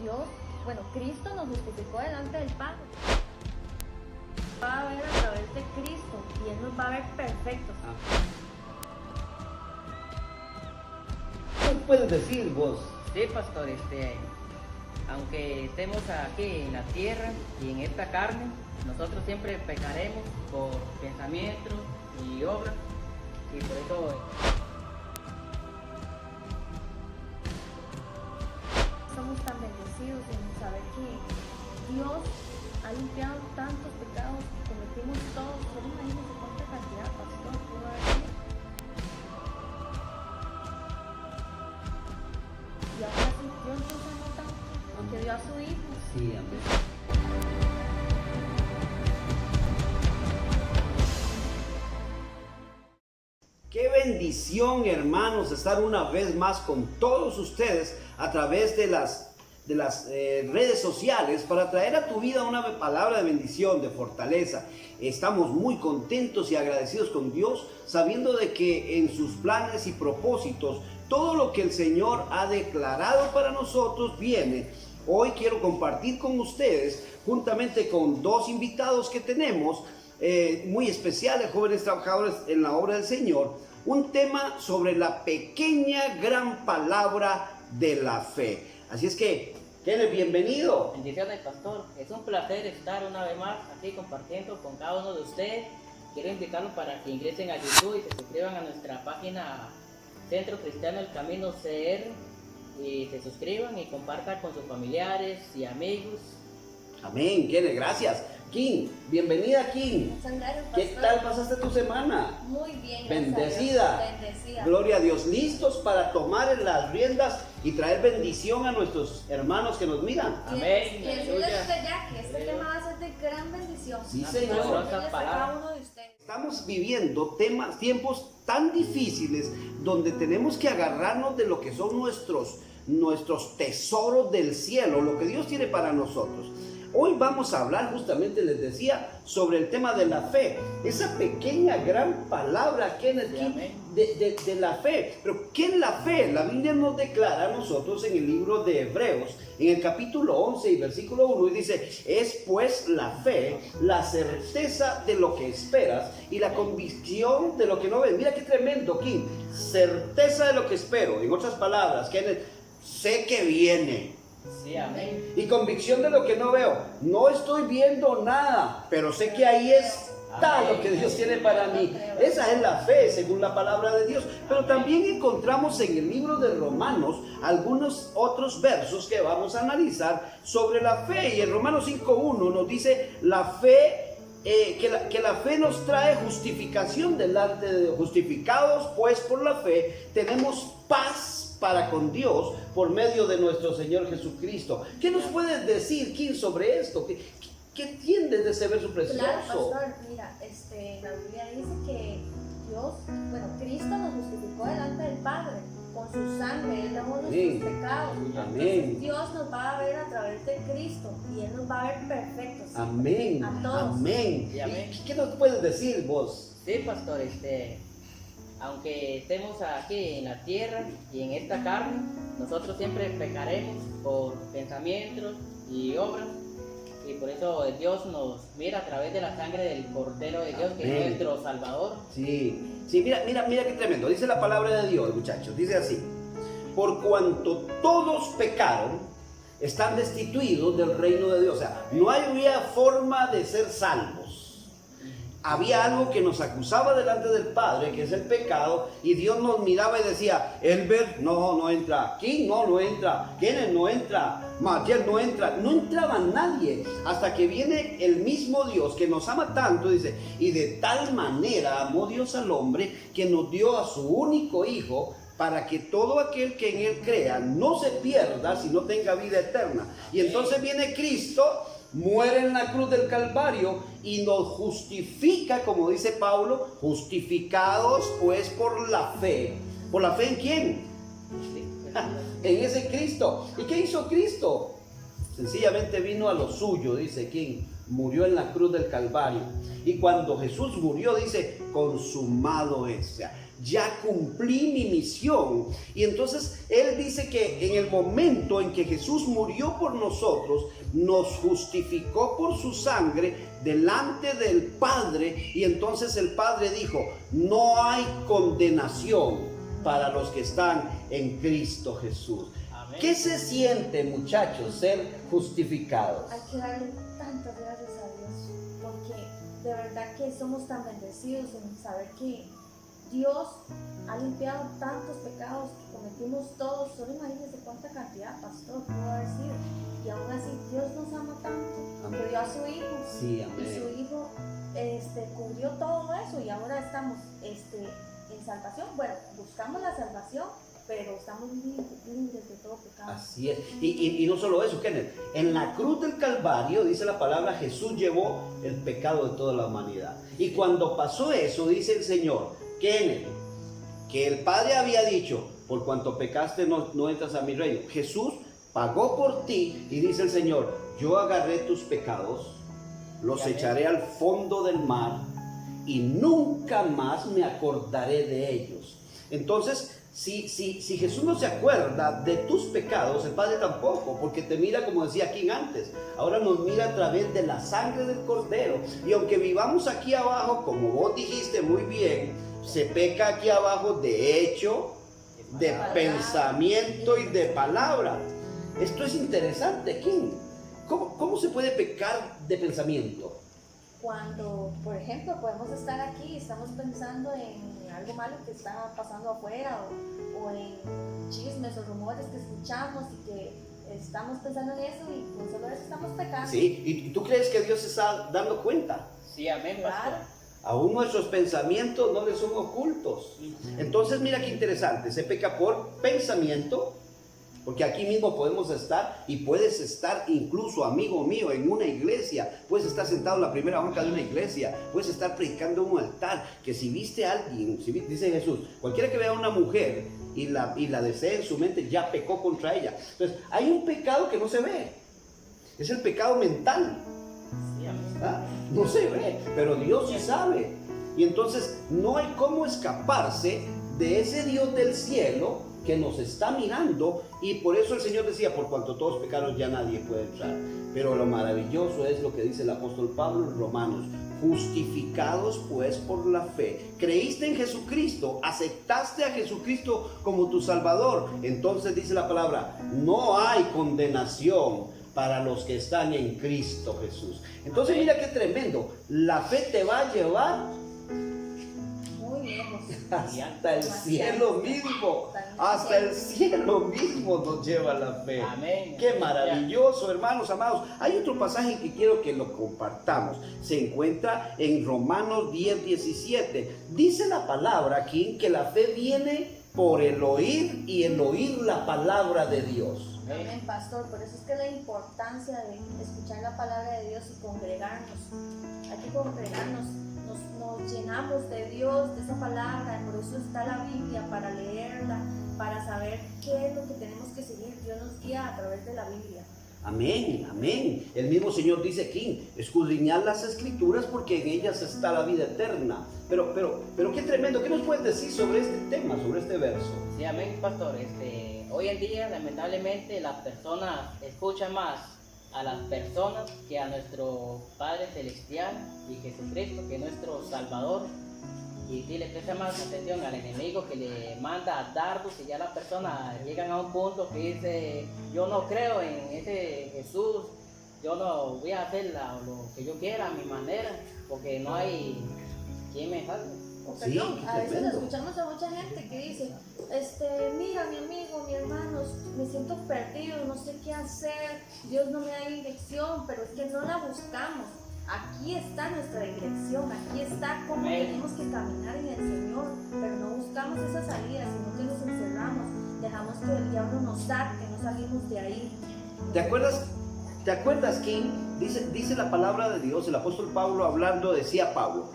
Dios, bueno, Cristo nos justificó delante del Padre. Va a ver a través de Cristo y Él nos va a ver perfectos. ¿Qué puedes decir vos? Sí, pastor, aunque estemos aquí en la tierra y en esta carne, nosotros siempre pecaremos por pensamientos y obras, y por eso Somos tan bendecidos en saber que Dios ha limpiado tantos pecados que cometimos todos. Solo imagínense cuánta cantidad, pastor, pudo haber sido. Y ahora sí, Dios nos amó tanto que dio a su Hijo. Sí, amén. Qué bendición, hermanos, estar una vez más con todos ustedes a través de las redes sociales para traer a tu vida una palabra de bendición, de fortaleza. Estamos muy contentos y agradecidos con Dios, sabiendo de que en sus planes y propósitos todo lo que el Señor ha declarado para nosotros viene. Hoy quiero compartir con ustedes, juntamente con dos invitados que tenemos, muy especiales, jóvenes trabajadores en la obra del Señor, un tema sobre la pequeña gran palabra de la fe. Así es que, Kenneth, bienvenido. bendiciones, pastor. Es un placer estar una vez más aquí compartiendo con cada uno de ustedes. Quiero invitarlos para que ingresen a YouTube y se suscriban a nuestra página Centro Cristiano El Camino CR, y se suscriban y compartan con sus familiares y amigos. Amén, Kenneth, gracias. Kim, bienvenida, Kim. Muchas gracias, ¿Qué pastor. tal pasaste tu semana? Muy bien, gracias Bendecida. a Dios. Bendecida. Gloria a Dios, listos para tomar las riendas y traer bendición a nuestros hermanos que nos miran. Amén. Y decirles desde ya que este tema va a ser de gran bendición. Sí, Para Señor. servirles a cada uno de ustedes. Estamos viviendo tiempos tan difíciles donde tenemos que agarrarnos de lo que son nuestros tesoros del cielo, lo que Dios tiene para nosotros. Hoy vamos a hablar, justamente les decía, sobre el tema de la fe, esa pequeña gran palabra, Kenneth, de la fe. Pero ¿qué es la fe? La Biblia nos declara a nosotros en el libro de Hebreos, en el capítulo 11 y versículo 1, y dice: es pues la fe, la certeza de lo que esperas y la convicción de lo que no ves. Mira qué tremendo, Kim, certeza de lo que espero. En otras palabras, Kenneth, sé que viene. Sí, amén. Y convicción de lo que no veo. No estoy viendo nada, pero sé que ahí está lo que Dios tiene para mí. Esa es la fe, según la palabra de Dios. Pero también encontramos en el libro de Romanos algunos otros versos que vamos a analizar sobre la fe. Y en Romanos 5:1 nos dice la fe, que la fe nos trae justificación delante de Dios. Justificados pues por la fe, tenemos paz para con Dios por medio de nuestro Señor Jesucristo. ¿Qué nos puedes decir, Kim, sobre esto? ¿Qué entiendes de ese verso precioso? Claro, pastor, mira, la Biblia dice que Dios, bueno, Cristo nos justificó delante del Padre con su sangre, Él lavó nuestros pecados. Amén. Entonces, Dios nos va a ver a través de Cristo y Él nos va a ver perfectos. Amén. A todos. Amén. Sí, amén. ¿Qué nos puedes decir vos? Sí, pastor, aunque estemos aquí en la tierra y en esta carne, nosotros siempre pecaremos por pensamientos y obras, y por eso Dios nos mira a través de la sangre del Cordero de Dios, que Amén. es nuestro Salvador. Sí, mira qué tremendo. Dice la palabra de Dios, muchachos. Dice así: por cuanto todos pecaron, están destituidos del reino de Dios. O sea, no había forma de ser salvos. Había algo que nos acusaba delante del Padre, que es el pecado, y Dios nos miraba y decía: Elber, no entra. King, no entra. Kenneth, no entra. Matiel, no entra. No entraba nadie, hasta que viene el mismo Dios que nos ama tanto, dice: y de tal manera amó Dios al hombre, que nos dio a su único Hijo, para que todo aquel que en Él crea no se pierda, sino tenga vida eterna. Y entonces viene Cristo, muere en la cruz del Calvario y nos justifica, como dice Pablo: justificados pues por la fe. ¿Por la fe en quién? En ese Cristo. ¿Y qué hizo Cristo? Sencillamente vino a lo suyo, dice quién. Murió en la cruz del Calvario. Y cuando Jesús murió, dice: consumado es. O sea, ya cumplí mi misión. Y entonces Él dice que en el momento en que Jesús murió por nosotros, nos justificó por su sangre delante del Padre. Y entonces el Padre dijo, no hay condenación para los que están en Cristo Jesús. Amén. ¿Qué se siente, muchachos, ser justificados? Hay que darle tantas gracias a Dios, porque de verdad que somos tan bendecidos en saber que Dios ha limpiado tantos pecados que cometimos todos. Solo imagínense cuánta cantidad, pastor, pudo haber sido. Y aún así Dios nos ama tanto, Amén. que dio a su Hijo. Sí, Y amén. su Hijo cubrió todo eso, y ahora estamos en salvación. Bueno, buscamos la salvación, pero estamos libres de todo pecado. Así es. Y no solo eso, Kenneth. En la cruz del Calvario, dice la palabra, Jesús llevó el pecado de toda la humanidad. Y cuando pasó eso, dice el Señor, Kenneth, que el Padre había dicho, por cuanto pecaste no entras a mi reino. Jesús pagó por ti, y dice el Señor, yo agarré tus pecados, los echaré al fondo del mar, y nunca más me acordaré de ellos. Entonces, si Jesús no se acuerda de tus pecados, el Padre tampoco, porque te mira, como decía King antes, ahora nos mira a través de la sangre del Cordero. Y aunque vivamos aquí abajo, como vos dijiste muy bien, se peca aquí abajo de hecho, de pensamiento y de palabra. Esto es interesante, King. ¿Cómo se puede pecar de pensamiento? Cuando, por ejemplo, podemos estar aquí y estamos pensando en algo malo que está pasando afuera, o en chismes o rumores que escuchamos y que estamos pensando en eso, y con solo eso estamos pecando. Sí, ¿y tú crees que Dios se está dando cuenta? Sí, amén, pastor. Claro. Aún nuestros pensamientos no le son ocultos. Entonces mira qué interesante, se peca por pensamiento, porque aquí mismo podemos estar, y puedes estar incluso, amigo mío, en una iglesia, puedes estar sentado en la primera banca de una iglesia, puedes estar predicando en un altar, que si viste a alguien, dice Jesús, cualquiera que vea a una mujer y la desee en su mente, ya pecó contra ella. Entonces hay un pecado que no se ve, es el pecado mental. Sí, amén. ¿Ah? No se ve, pero Dios sí sabe. Y entonces no hay cómo escaparse de ese Dios del cielo que nos está mirando. Y por eso el Señor decía, por cuanto todos pecaron ya nadie puede entrar. Pero lo maravilloso es lo que dice el apóstol Pablo en Romanos: justificados pues por la fe, creíste en Jesucristo, aceptaste a Jesucristo como tu Salvador, entonces dice la palabra, no hay condenación para los que están en Cristo Jesús. Entonces mira qué tremendo, la fe te va a llevar Muy lejos. hasta el cielo mismo, hasta el cielo mismo nos lleva la fe. Amén. Qué maravilloso, hermanos amados. Hay otro pasaje que quiero que lo compartamos. Se encuentra en Romanos 10:17. Dice la palabra aquí que la fe viene por el oír, y el oír la palabra de Dios. Amén, pastor. Por eso es que la importancia de escuchar la palabra de Dios y congregarnos. Hay que congregarnos. Nos llenamos de Dios, de esa palabra. Por eso está la Biblia, para leerla, para saber qué es lo que tenemos que seguir. Dios nos guía a través de la Biblia. Amén, amén. El mismo Señor dice aquí, escudriñad las escrituras porque en ellas está la vida eterna. Pero qué tremendo. ¿Qué nos puedes decir sobre este tema, sobre este verso? Sí, amén, pastor. Hoy en día, lamentablemente, las personas escuchan más a las personas que a nuestro Padre Celestial y Jesucristo, que es nuestro Salvador. Y sí, le presta más atención al enemigo, que le manda dardos, y ya las personas llegan a un punto que dice, yo no creo en ese Jesús, yo no voy a hacer lo que yo quiera a mi manera, porque no hay quien me salve. Sí, A veces tremendo. escuchamos a mucha gente que dice, mira, mi amigo, mi hermano, me siento perdido, no sé qué hacer, Dios no me da dirección, pero es que no la buscamos. Aquí está nuestra dirección, aquí está cómo tenemos que caminar en el Señor, pero no buscamos esa salida, sino que nos encerramos, dejamos que el diablo nos saque, no salimos de ahí. ¿Te acuerdas, King? Dice la palabra de Dios, el apóstol Pablo hablando, decía Pablo,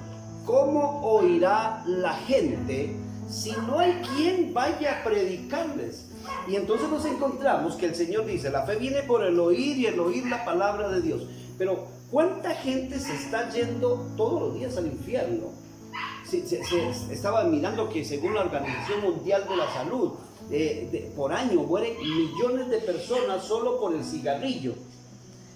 ¿cómo oirá la gente si no hay quien vaya a predicarles? Y entonces nos encontramos que el Señor dice, la fe viene por el oír, y el oír la palabra de Dios. Pero ¿cuánta gente se está yendo todos los días al infierno estaba mirando que según la Organización Mundial de la Salud, por año mueren millones de personas solo por el cigarrillo.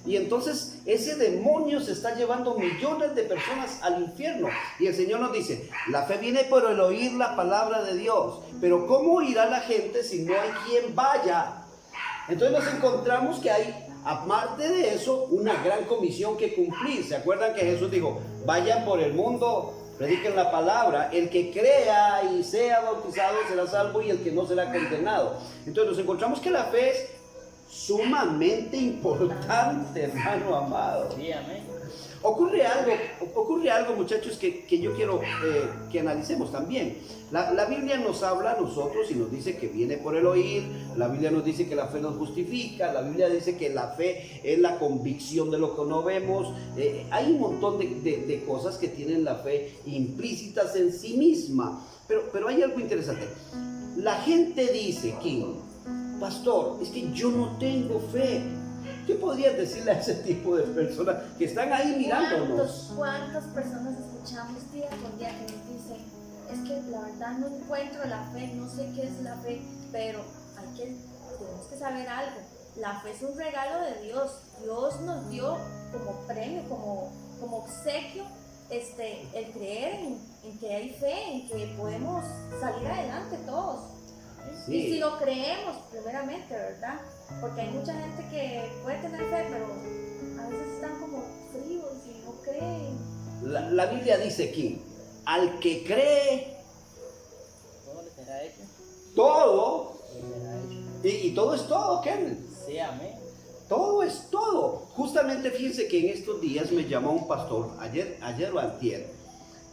Y entonces ese demonio se está llevando millones de personas al infierno. Y el Señor nos dice, la fe viene por el oír la palabra de Dios. Pero ¿cómo irá la gente si no hay quien vaya? Entonces nos encontramos que hay, aparte de eso, una gran comisión que cumplir. ¿Se acuerdan que Jesús dijo, vayan por el mundo, prediquen la palabra, el que crea y sea bautizado será salvo y el que no será condenado? Entonces nos encontramos que la fe es sumamente importante, hermano amado. Sí, amén. Ocurre algo, muchachos, que yo quiero que analicemos también. La Biblia nos habla a nosotros y nos dice que viene por el oír. La Biblia nos dice que la fe nos justifica. La Biblia dice que la fe es la convicción de lo que no vemos. Hay un montón de cosas que tienen la fe implícitas en sí misma. Pero hay algo interesante. La gente dice, King, pastor, es que yo no tengo fe. ¿Qué podrías decirle a ese tipo de personas que están ahí mirándonos? ¿Cuántas personas escuchamos día con día que nos dicen, es que la verdad no encuentro la fe, no sé qué es la fe, pero tenemos que saber algo, la fe es un regalo de Dios. Dios nos dio como premio, como obsequio, el creer en que hay fe, en que podemos salir adelante todos. Sí. Y si lo creemos, primeramente, ¿verdad? Porque hay mucha gente que puede tener fe, pero a veces están como fríos y no creen. La Biblia dice aquí, al que cree, ¿Cómo le será hecho? todo, Le será hecho. y todo es todo, Kenneth. Sí, amén. Todo es todo. Justamente fíjense que en estos días me llamó un pastor, ayer o antier,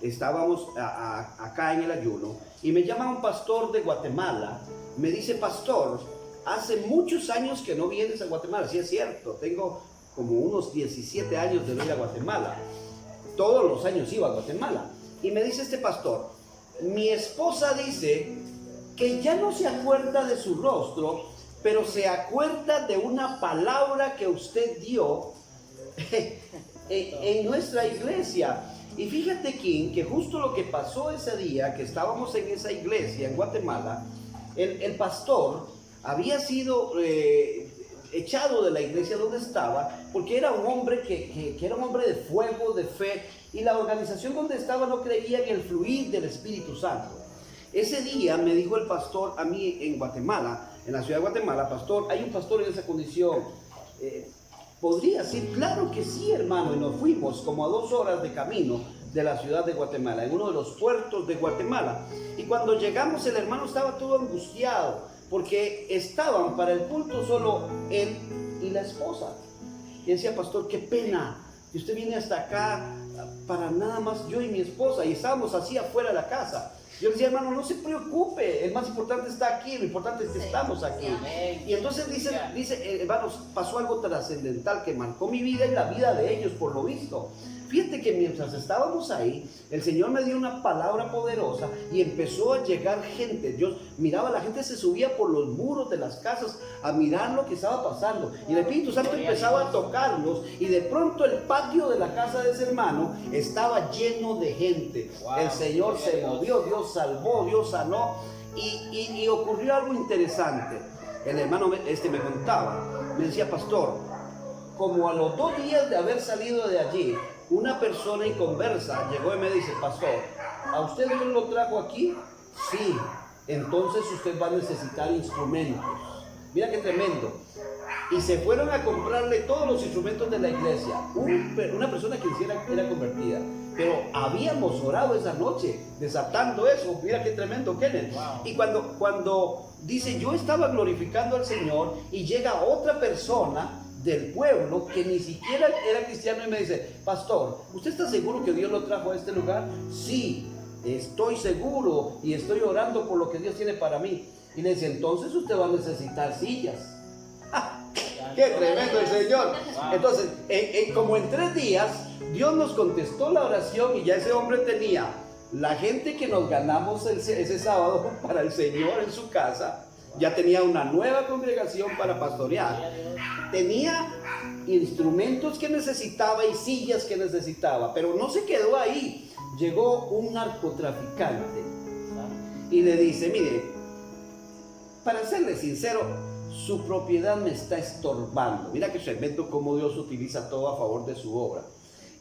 estábamos acá en el ayuno, y me llama un pastor de Guatemala, me dice, pastor, hace muchos años que no vienes a Guatemala. Sí, es cierto, tengo como unos 17 años de no ir a Guatemala. Todos los años iba a Guatemala. Y me dice este pastor, mi esposa dice que ya no se acuerda de su rostro, pero se acuerda de una palabra que usted dio en nuestra iglesia. Y fíjate, King, que justo lo que pasó ese día que estábamos en esa iglesia en Guatemala, el pastor había sido echado de la iglesia donde estaba porque era un hombre que era un hombre de fuego, de fe, y la organización donde estaba no creía en el fluir del Espíritu Santo. Ese día me dijo el pastor a mí en Guatemala, en la ciudad de Guatemala, pastor, ¿hay un pastor en esa condición? Podría decir, claro que sí, hermano, y nos fuimos como a 2 horas de camino de la ciudad de Guatemala, en uno de los puertos de Guatemala. Y cuando llegamos, el hermano estaba todo angustiado, porque estaban para el culto solo él y la esposa. Y decía, pastor, qué pena que usted viene hasta acá para nada más yo y mi esposa, y estábamos así afuera de la casa. Yo le decía, hermano, no se preocupe, el más importante está aquí, lo importante es que estamos aquí. Y entonces dice, hermanos, pasó algo trascendental que marcó mi vida y la vida de ellos, por lo visto. Fíjate que mientras estábamos ahí, el Señor me dio una palabra poderosa y empezó a llegar gente. Dios miraba, la gente se subía por los muros de las casas a mirar lo que estaba pasando. Y el Espíritu Santo empezaba a tocarlos, y de pronto el patio de la casa de ese hermano estaba lleno de gente. El Señor se movió, Dios salvó, Dios sanó, y ocurrió algo interesante. El hermano me contaba, me decía, pastor, como a los 2 días de haber salido de allí, una persona inconversa llegó y me dice, pastor, ¿a usted Dios lo trajo aquí? Sí. Entonces usted va a necesitar instrumentos. Mira qué tremendo. Y se fueron a comprarle todos los instrumentos de la iglesia. Una persona que era convertida. Pero habíamos orado esa noche, desatando eso. Mira qué tremendo, Kenneth. Wow. Y cuando dice, yo estaba glorificando al Señor, y llega otra persona del pueblo que ni siquiera era cristiano y me dice, pastor, ¿usted está seguro que Dios lo trajo a este lugar? Sí, estoy seguro y estoy orando por lo que Dios tiene para mí. Y le dice, entonces usted va a necesitar sillas. ¡Qué tremendo el Señor! Entonces, como en 3 días, Dios nos contestó la oración, y ya ese hombre tenía la gente que nos ganamos ese sábado para el Señor en su casa. Ya tenía una nueva congregación para pastorear. Tenía instrumentos que necesitaba y sillas que necesitaba, pero no se quedó ahí. llegó un narcotraficante y le dice, mire, para serle sincero, su propiedad me está estorbando. Mira que tremendo cómo Dios utiliza todo a favor de su obra.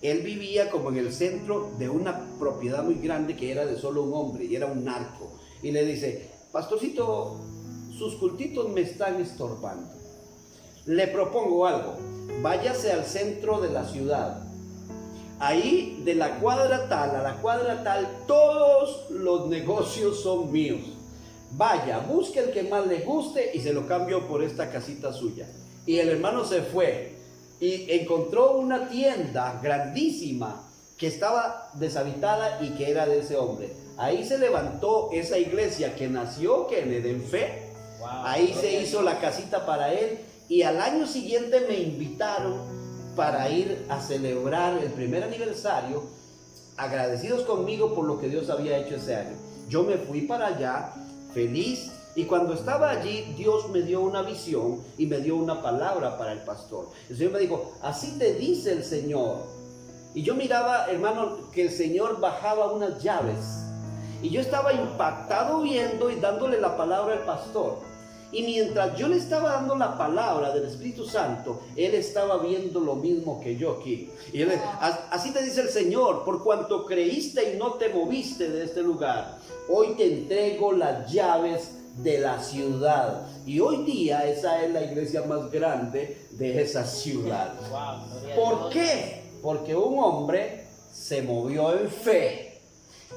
Él vivía como en el centro de una propiedad muy grande que era de solo un hombre y era un narco. Y le dice, pastorcito, sus cultitos me están estorbando. Le propongo algo, váyase al centro de la ciudad. Ahí de la cuadra tal a la cuadra tal, todos los negocios son míos. Vaya, busque el que más le guste y se lo cambio por esta casita suya. Y el hermano se fue y encontró una tienda grandísima que estaba deshabitada y que era de ese hombre. Ahí se levantó esa iglesia que nació, que le den fe. Wow. Ahí se hizo la casita para él y al año siguiente me invitaron para ir a celebrar el primer aniversario, agradecidos conmigo por lo que Dios había hecho ese año. Yo me fui para allá feliz y cuando estaba allí Dios me dio una visión y me dio una palabra para el pastor. El Señor me dijo, así te dice el Señor. Y yo miraba, hermano, que el Señor bajaba unas llaves y yo estaba impactado viendo y dándole la palabra al pastor. Y mientras yo le estaba dando la palabra del Espíritu Santo, él estaba viendo lo mismo que yo aquí. Y él, así te dice el Señor, por cuanto creíste y no te moviste de este lugar, hoy te entrego las llaves de la ciudad. Y hoy día esa es la iglesia más grande de esa ciudad. ¿Por qué? Porque un hombre se movió en fe,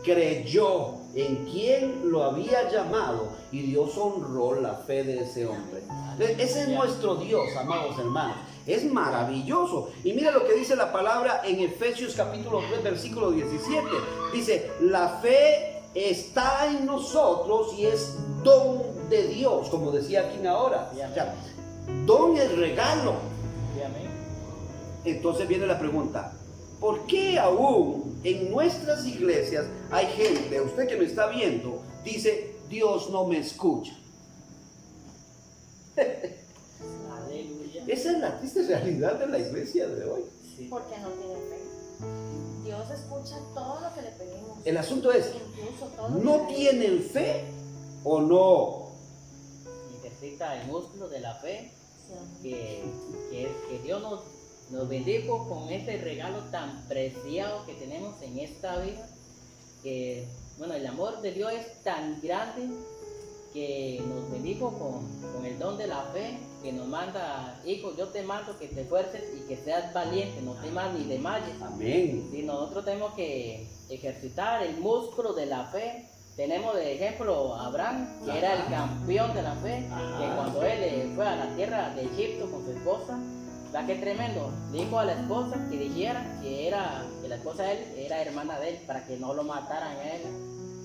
creyó en quien lo había llamado y Dios honró la fe de ese hombre. Ese es nuestro Dios, amados hermanos. Es maravilloso. Y mira lo que dice la palabra en Efesios capítulo 3 versículo 17. Dice, la fe está en nosotros y es don de Dios, como decía aquí ahora. O sea, don es regalo. Entonces viene la pregunta, ¿por qué aún en nuestras iglesias hay gente, usted que me está viendo, dice, Dios no me escucha? Aleluya. Esa es la triste realidad de la iglesia de hoy. Sí. Porque no tiene fe. Dios escucha todo lo que le pedimos. El asunto es, Incluso todo lo ¿no que le tienen fe o no? Necesita el músculo de la fe, pedimos. que Dios nos bendijo con este regalo tan preciado que tenemos en esta vida. Que, bueno, el amor de Dios es tan grande que nos bendijo con el don de la fe, que nos manda, hijo, yo te mando que te esfuerces y que seas valiente, no temas ni desmayes. Amén. Y nosotros tenemos que ejercitar el músculo de la fe. Tenemos de ejemplo a Abraham, que era el campeón de la fe, que cuando él fue a la tierra de Egipto con su esposa, ¿verdad qué tremendo? Le dijo a la esposa que dijera que la esposa de él era hermana de él, para que no lo mataran a él.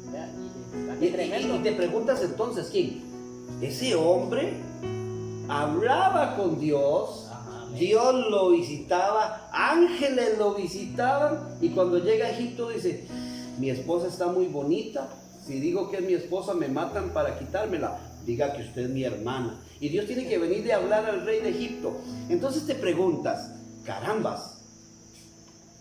¿Verdad qué tremendo? Y te preguntas entonces, ¿quién? Ese hombre hablaba con Dios, Dios lo visitaba, ángeles lo visitaban, y cuando llega a Egipto dice, mi esposa está muy bonita, si digo que es mi esposa me matan para quitármela, diga que usted es mi hermana. Y Dios tiene que venirle a hablar al rey de Egipto. Entonces te preguntas, carambas,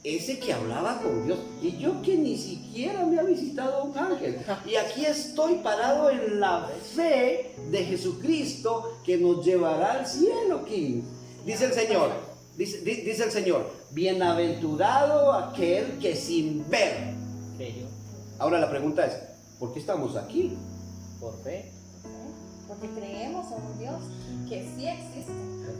ese que hablaba con Dios, y yo que ni siquiera me ha visitado un ángel, y aquí estoy parado en la fe de Jesucristo que nos llevará al cielo, King. Dice el Señor, dice el Señor, bienaventurado aquel que sin ver. Creyó Ahora la pregunta es, ¿por qué estamos aquí? por fe. Porque creemos en un Dios que sí existe.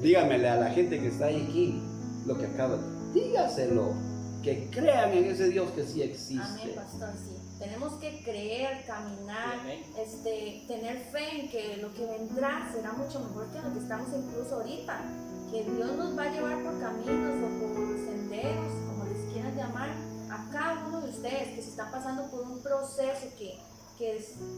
Dígamele a la gente que está aquí lo que acaba de... Dígaselo, que crean en ese Dios que sí existe. Amén, pastor, sí. Tenemos que creer, caminar, Amén. tener fe en que lo que vendrá será mucho mejor que lo que estamos incluso ahorita. Que Dios nos va a llevar por caminos o por senderos, como les quieran llamar, a cada uno de ustedes que se están pasando por un proceso que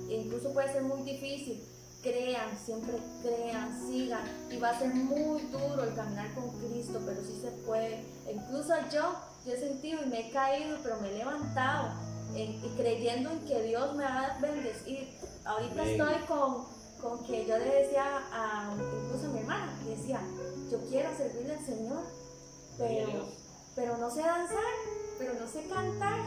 incluso puede ser muy difícil. Crean, siempre crean, sigan, y va a ser muy duro el caminar con Cristo, pero sí se puede. Incluso yo he sentido y me he caído, pero me he levantado y creyendo en que Dios me va a bendecir. Ahorita Amén. estoy con que yo le decía incluso a mi hermana, le decía, yo quiero servirle al Señor, pero no sé danzar, pero no sé cantar,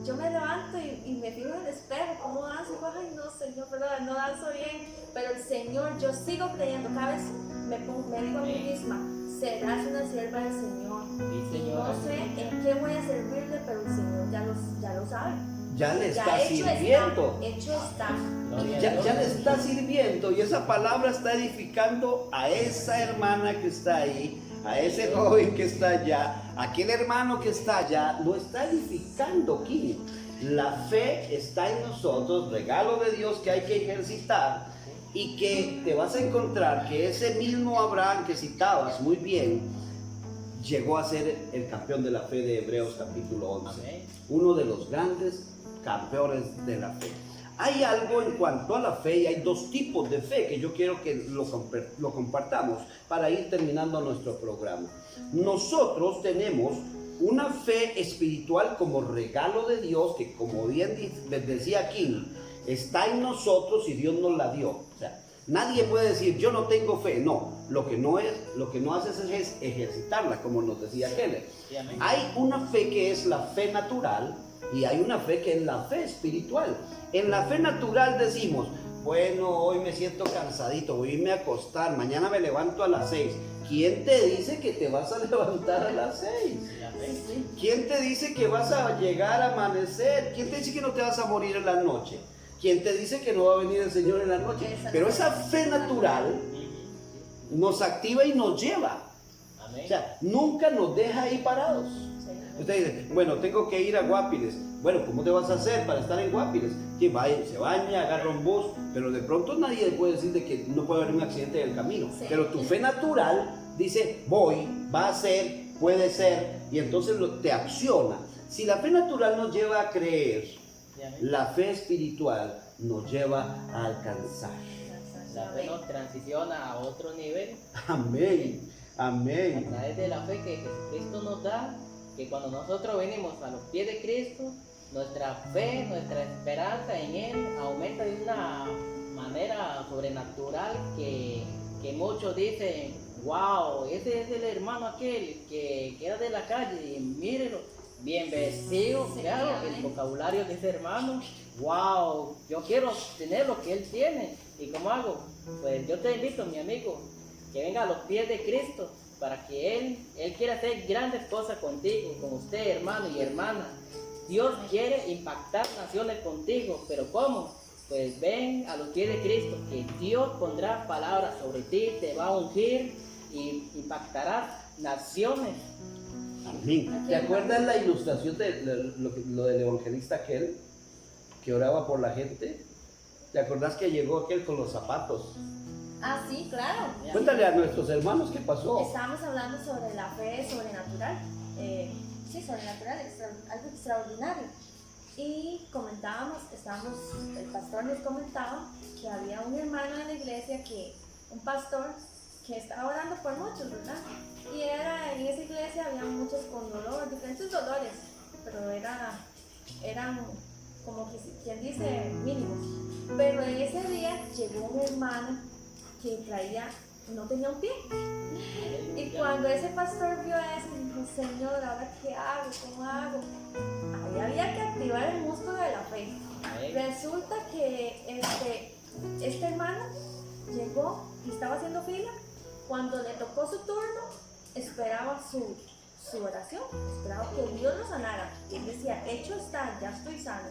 yo me levanto y me fijo en el espejo, ¿cómo danzo? Ay, no, Señor, perdón, no danzo bien, pero el Señor, yo sigo creyendo, cada vez me digo a mí misma, serás una sierva del Señor. Sí, Y Señor. no sé en qué voy a servirle, pero el Señor ya lo sabe. Ya le está hecho sirviendo. Hecho está. Gloria a Ya, Dios. ya le está sirviendo y esa palabra está edificando a esa hermana que está ahí, a ese joven que está allá, aquel hermano que está allá, lo está edificando aquí. La fe está en nosotros, regalo de Dios que hay que ejercitar y que te vas a encontrar que ese mismo Abraham que citabas muy bien, llegó a ser el campeón de la fe de Hebreos capítulo 11, Amén. uno de los grandes campeones de la fe. Hay algo en cuanto a la fe y hay dos tipos de fe que yo quiero que lo compartamos para ir terminando nuestro programa. Nosotros tenemos una fe espiritual como regalo de Dios que, como bien les decía Kim, está en nosotros y Dios nos la dio. O sea, nadie puede decir yo no tengo fe. No, lo que no haces es ejercitarla, como nos decía Keller. Sí, amén. Hay una fe que es la fe natural y hay una fe que es la fe espiritual. En la fe natural decimos, bueno, hoy me siento cansadito, voy a irme a acostar, mañana me levanto a las 6. ¿Quién te dice que te vas a levantar a las 6? Sí, amén. Sí. ¿Quién te dice que vas a llegar a amanecer? ¿Quién te dice que no te vas a morir en la noche? ¿Quién te dice que no va a venir el Señor en la noche? Pero esa fe natural nos activa y nos lleva. Amén. O sea, nunca nos deja ahí parados. Usted dice, bueno, tengo que ir a Guapiles. Bueno, ¿cómo te vas a hacer para estar en Guapiles? Que vaya, se baña, agarra un bus, pero de pronto nadie puede decir de que no puede haber un accidente en el camino. Sí. Pero tu fe natural dice, voy, va a ser, puede ser, y entonces te acciona. Si la fe natural nos lleva a creer, Sí, amén. la fe espiritual nos lleva a alcanzar. La fe nos transiciona a otro nivel Amén, a amén. través de la fe que Jesucristo nos da, que cuando nosotros venimos a los pies de Cristo, nuestra fe, nuestra esperanza en Él aumenta de una manera sobrenatural que muchos dicen, wow, ese es el hermano aquel que era de la calle y mírenlo, bien vestido, Sí, claro, amén. el vocabulario de ese hermano, wow, yo quiero tener lo que él tiene. ¿Y cómo hago? Pues yo te invito, mi amigo, que venga a los pies de Cristo para que Él quiere hacer grandes cosas contigo, con usted, hermano y hermana. Dios quiere impactar naciones contigo, pero ¿cómo? Pues ven a los pies de Cristo, que Dios pondrá palabras sobre ti, te va a ungir y impactará naciones. Amén. ¿Te acuerdas la ilustración de lo del evangelista aquel que oraba por la gente? ¿Te acordás que llegó aquel con los zapatos? Ah, sí, claro. Cuéntale a nuestros hermanos qué pasó. Estábamos hablando sobre la fe sobrenatural. Sí, sobrenatural, algo extraordinario. Y comentábamos, el pastor nos comentaba que había un hermano en la iglesia, un pastor, que estaba orando por muchos, ¿verdad? Y en esa iglesia había muchos con dolor, diferentes dolores, pero eran como quien dice mínimos. Pero en ese día llegó un hermano que no tenía un pie. Y cuando ese pastor vio eso, dijo, Señor, ¿ahora qué hago? ¿Cómo hago? Ahí había que activar el músculo de la fe. Amén. Resulta que este hermano llegó y estaba haciendo fila. Cuando le tocó su turno, esperaba su oración, esperaba que Dios lo sanara. Y él decía, hecho está, ya estoy sano.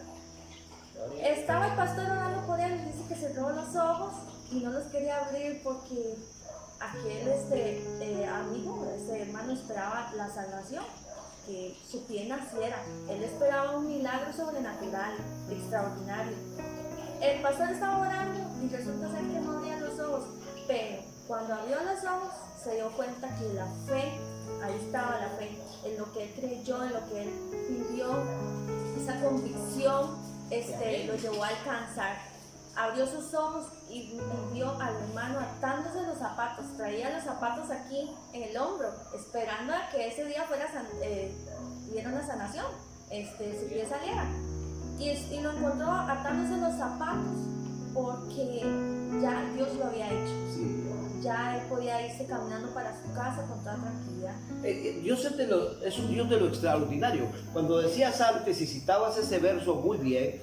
Estaba el pastor orando por él, dice que cerró los ojos y no los quería abrir porque aquel amigo, ese hermano esperaba la salvación, que su pie naciera. Él esperaba un milagro sobrenatural, extraordinario. El pastor estaba orando y resulta ser que no abría los ojos, pero cuando abrió los ojos se dio cuenta que la fe, ahí estaba la fe, en lo que él creyó, en lo que él pidió, esa convicción lo llevó a alcanzar. Abrió sus ojos y vio al hermano atándose los zapatos, traía los zapatos aquí en el hombro, esperando a que ese día diera una sanación, su pie saliera. Y lo encontró atándose los zapatos porque ya Dios lo había hecho. Sí. ya él podía irse caminando para su casa con toda tranquilidad. Es un Dios de lo extraordinario. Cuando decías antes y citabas ese verso muy bien,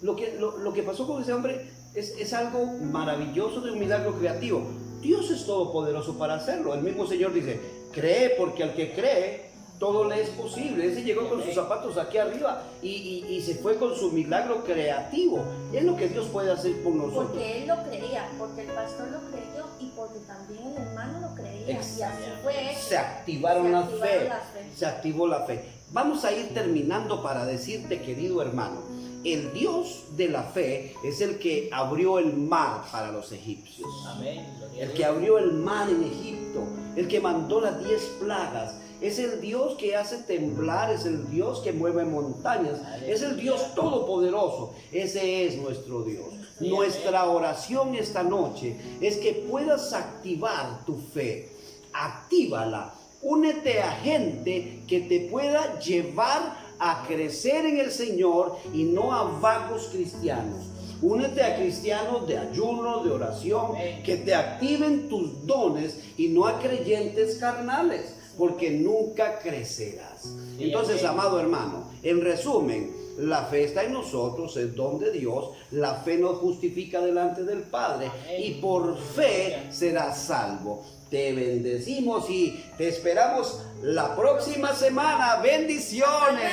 lo que pasó con ese hombre es algo maravilloso, de un milagro creativo. Dios es todopoderoso para hacerlo. El mismo Señor dice, cree, porque al que cree, todo le es posible. Ese llegó con sus zapatos aquí arriba y se fue con su milagro creativo. Es lo que Dios puede hacer por nosotros. Porque él lo creía, porque el pastor lo creyó y porque también el hermano lo creía. Y así fue. Se activaron la fe. Se activó la fe. Vamos a ir terminando para decirte, querido hermano, el Dios de la fe es el que abrió el mar para los egipcios. Amén. El que abrió el mar en Egipto, el que mandó las 10 plagas. Es el Dios que hace temblar, es el Dios que mueve montañas, es el Dios todopoderoso. Ese es nuestro Dios. Nuestra oración esta noche es que puedas activar tu fe. Actívala. Únete a gente que te pueda llevar a crecer en el Señor y no a vagos cristianos. Únete a cristianos de ayuno, de oración, que te activen tus dones y no a creyentes carnales, porque nunca crecerás. Entonces, amado hermano, en resumen, la fe está en nosotros, es don de Dios. La fe nos justifica delante del Padre y por fe serás salvo. Te bendecimos y te esperamos la próxima semana. Bendiciones.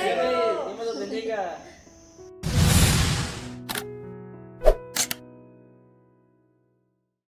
Dios los bendiga.